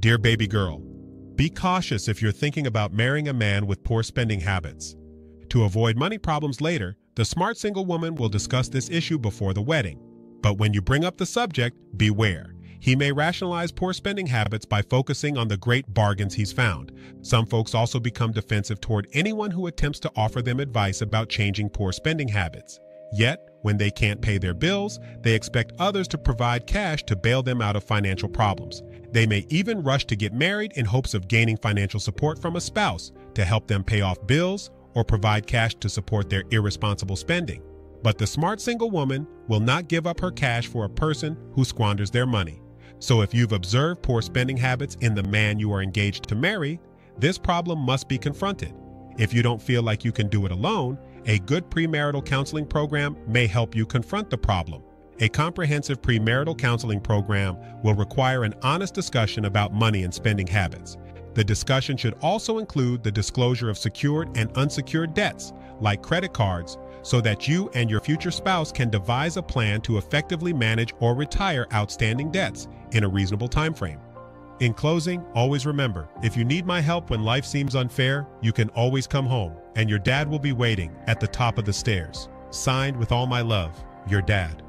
Dear baby girl, be cautious if you're thinking about marrying a man with poor spending habits. To avoid money problems later, the smart single woman will discuss this issue before the wedding. But when you bring up the subject, beware. He may rationalize poor spending habits by focusing on the great bargains he's found. Some folks also become defensive toward anyone who attempts to offer them advice about changing poor spending habits. Yet, when they can't pay their bills, they expect others to provide cash to bail them out of financial problems. They may even rush to get married in hopes of gaining financial support from a spouse to help them pay off bills or provide cash to support their irresponsible spending. But the smart single woman will not give up her cash for a person who squanders their money. So if you've observed poor spending habits in the man you are engaged to marry, this problem must be confronted. If you don't feel like you can do it alone, a good premarital counseling program may help you confront the problem. A comprehensive premarital counseling program will require an honest discussion about money and spending habits. The discussion should also include the disclosure of secured and unsecured debts, like credit cards, so that you and your future spouse can devise a plan to effectively manage or retire outstanding debts in a reasonable time frame. In closing, always remember, if you need my help when life seems unfair, you can always come home, and your dad will be waiting at the top of the stairs. Signed with all my love, your dad.